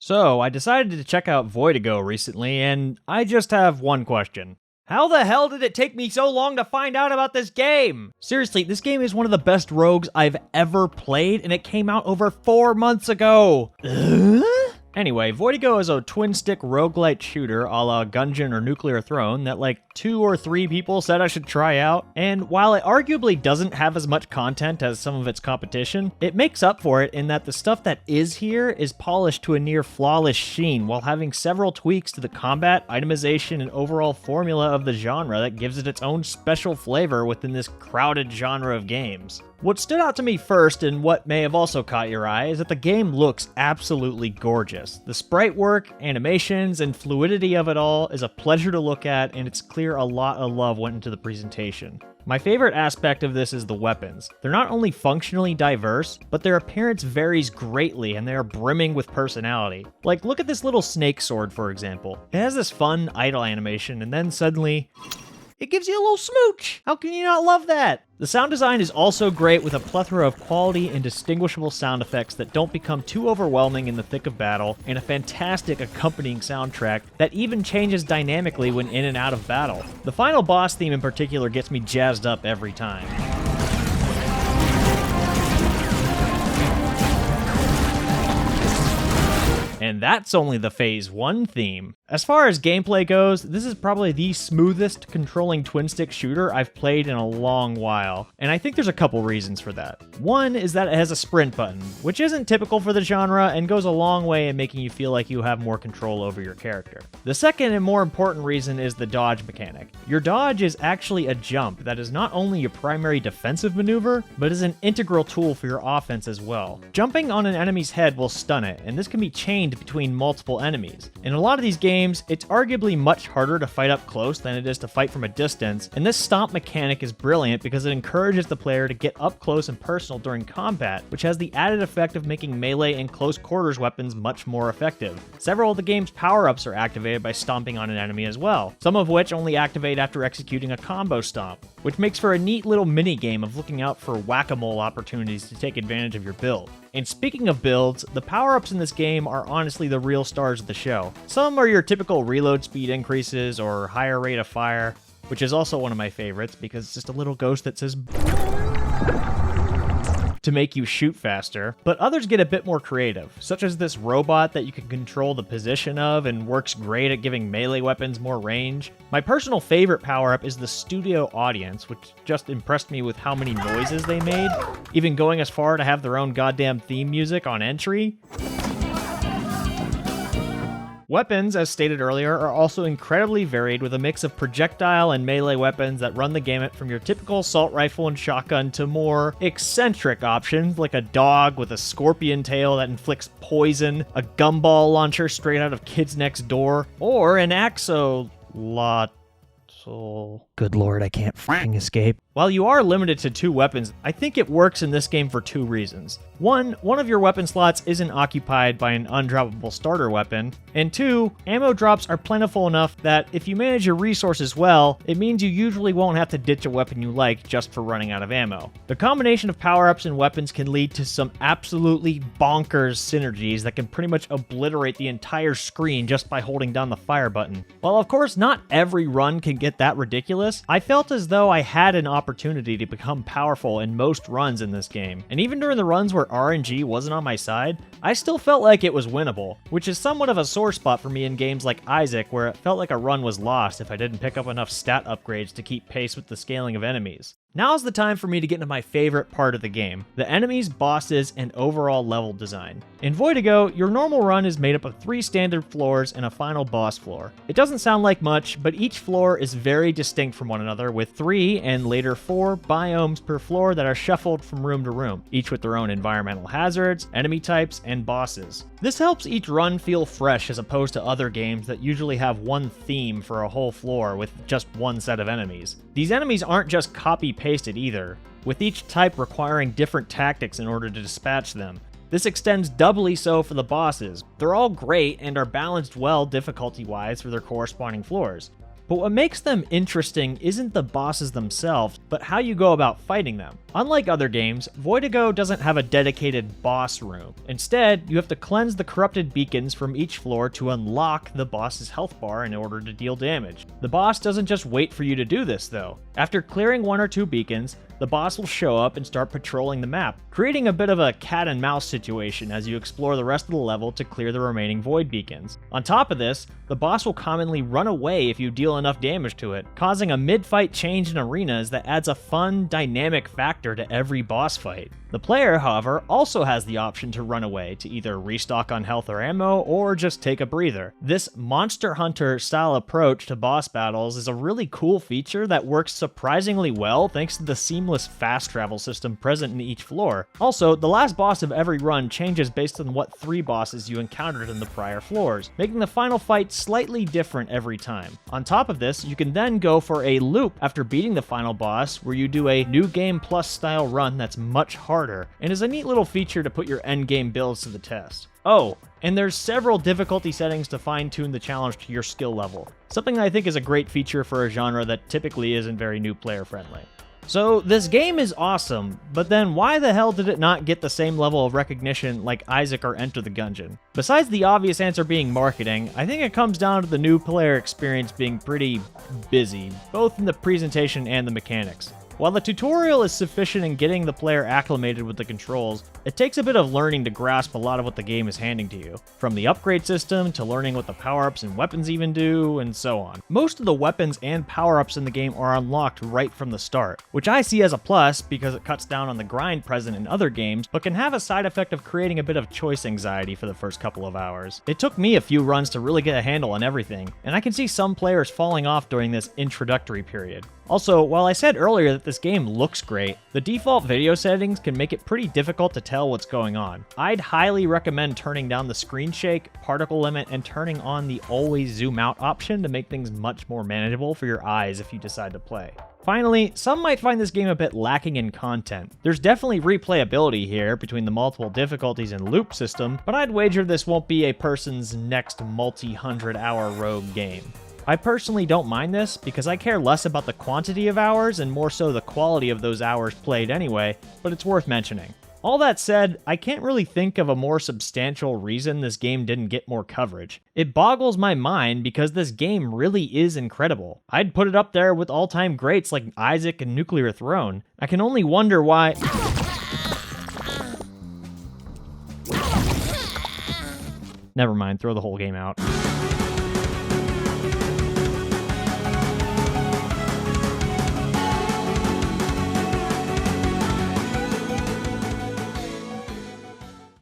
So, I decided to check out Voidigo recently, and I just have one question. How the hell did it take me so long to find out about this game? Seriously, this game is one of the best rogues I've ever played, and it came out over 4 months ago. Anyway, Voidigo is a twin-stick roguelite shooter a la Gungeon or Nuclear Throne that like 2 or 3 people said I should try out, and while it arguably doesn't have as much content as some of its competition, it makes up for it in that the stuff that is here is polished to a near flawless sheen while having several tweaks to the combat, itemization, and overall formula of the genre that gives it its own special flavor within this crowded genre of games. What stood out to me first, and what may have also caught your eye, is that the game looks absolutely gorgeous. The sprite work, animations, and fluidity of it all is a pleasure to look at, and it's clear a lot of love went into the presentation. My favorite aspect of this is the weapons. They're not only functionally diverse, but their appearance varies greatly and they are brimming with personality. Like, look at this little snake sword, for example. It has this fun idle animation, and then suddenly, it gives you a little smooch! How can you not love that? The sound design is also great with a plethora of quality and distinguishable sound effects that don't become too overwhelming in the thick of battle, and a fantastic accompanying soundtrack that even changes dynamically when in and out of battle. The final boss theme in particular gets me jazzed up every time. And that's only the Phase 1 theme. As far as gameplay goes, this is probably the smoothest controlling twin-stick shooter I've played in a long while, and I think there's a couple reasons for that. One is that it has a sprint button, which isn't typical for the genre and goes a long way in making you feel like you have more control over your character. The second and more important reason is the dodge mechanic. Your dodge is actually a jump that is not only your primary defensive maneuver, but is an integral tool for your offense as well. Jumping on an enemy's head will stun it, and this can be chained between multiple enemies. In a lot of these games, it's arguably much harder to fight up close than it is to fight from a distance, and this stomp mechanic is brilliant because it encourages the player to get up close and personal during combat, which has the added effect of making melee and close quarters weapons much more effective. Several of the game's power-ups are activated by stomping on an enemy as well, some of which only activate after executing a combo stomp, which makes for a neat little mini-game of looking out for whack-a-mole opportunities to take advantage of your build. And speaking of builds, the power-ups in this game are honestly the real stars of the show. Some are your typical reload speed increases or higher rate of fire, which is also one of my favorites because it's just a little ghost that says to make you shoot faster, but others get a bit more creative, such as this robot that you can control the position of and works great at giving melee weapons more range. My personal favorite power-up is the studio audience, which just impressed me with how many noises they made, even going as far to have their own goddamn theme music on entry. Weapons, as stated earlier, are also incredibly varied with a mix of projectile and melee weapons that run the gamut from your typical assault rifle and shotgun to more eccentric options like a dog with a scorpion tail that inflicts poison, a gumball launcher straight out of Kids Next Door, or an axolotl. Good lord, I can't f***ing escape. While you are limited to 2 weapons, I think it works in this game for 2 reasons. One of your weapon slots isn't occupied by an undroppable starter weapon, and 2, ammo drops are plentiful enough that if you manage your resources well, it means you usually won't have to ditch a weapon you like just for running out of ammo. The combination of power-ups and weapons can lead to some absolutely bonkers synergies that can pretty much obliterate the entire screen just by holding down the fire button. While of course not every run can get that ridiculous, I felt as though I had an opportunity to become powerful in most runs in this game, and even during the runs where RNG wasn't on my side, I still felt like it was winnable, which is somewhat of a sore spot for me in games like Isaac, where it felt like a run was lost if I didn't pick up enough stat upgrades to keep pace with the scaling of enemies. Now's the time for me to get into my favorite part of the game, the enemies, bosses, and overall level design. In Voidigo, your normal run is made up of 3 standard floors and a final boss floor. It doesn't sound like much, but each floor is very distinct from one another with 3 and later 4 biomes per floor that are shuffled from room to room, each with their own environmental hazards, enemy types, and bosses. This helps each run feel fresh as opposed to other games that usually have one theme for a whole floor with just one set of enemies. These enemies aren't just copy-pasted either, with each type requiring different tactics in order to dispatch them. This extends doubly so for the bosses. They're all great and are balanced well difficulty-wise for their corresponding floors. But what makes them interesting isn't the bosses themselves, but how you go about fighting them. Unlike other games, Voidigo doesn't have a dedicated boss room. Instead, you have to cleanse the corrupted beacons from each floor to unlock the boss's health bar in order to deal damage. The boss doesn't just wait for you to do this though. After clearing 1 or 2 beacons, the boss will show up and start patrolling the map, creating a bit of a cat and mouse situation as you explore the rest of the level to clear the remaining void beacons. On top of this, the boss will commonly run away if you deal enough damage to it, causing a mid-fight change in arenas that adds a fun, dynamic factor to every boss fight. The player, however, also has the option to run away to either restock on health or ammo, or just take a breather. This Monster Hunter style approach to boss battles is a really cool feature that works surprisingly well thanks to the seamless fast travel system present in each floor. Also, the last boss of every run changes based on what 3 bosses you encountered in the prior floors, making the final fight slightly different every time. On top of this, you can then go for a loop after beating the final boss, where you do a New Game Plus style run that's much harder, and is a neat little feature to put your endgame builds to the test. Oh, and there's several difficulty settings to fine-tune the challenge to your skill level, something I think is a great feature for a genre that typically isn't very new player friendly. So this game is awesome, but then why the hell did it not get the same level of recognition like Isaac or Enter the Gungeon? Besides the obvious answer being marketing, I think it comes down to the new player experience being pretty busy, both in the presentation and the mechanics. While the tutorial is sufficient in getting the player acclimated with the controls, it takes a bit of learning to grasp a lot of what the game is handing to you, from the upgrade system to learning what the power-ups and weapons even do, and so on. Most of the weapons and power-ups in the game are unlocked right from the start, which I see as a plus because it cuts down on the grind present in other games, but can have a side effect of creating a bit of choice anxiety for the first couple of hours. It took me a few runs to really get a handle on everything, and I can see some players falling off during this introductory period. Also, while I said earlier that this game looks great, the default video settings can make it pretty difficult to tell what's going on. I'd highly recommend turning down the screen shake, particle limit, and turning on the always zoom out option to make things much more manageable for your eyes if you decide to play. Finally, some might find this game a bit lacking in content. There's definitely replayability here between the multiple difficulties and loop system, but I'd wager this won't be a person's next multi-100-hour rogue game. I personally don't mind this because I care less about the quantity of hours and more so the quality of those hours played anyway, but it's worth mentioning. All that said, I can't really think of a more substantial reason this game didn't get more coverage. It boggles my mind because this game really is incredible. I'd put it up there with all-time greats like Isaac and Nuclear Throne. I can only wonder why... Never mind, throw the whole game out.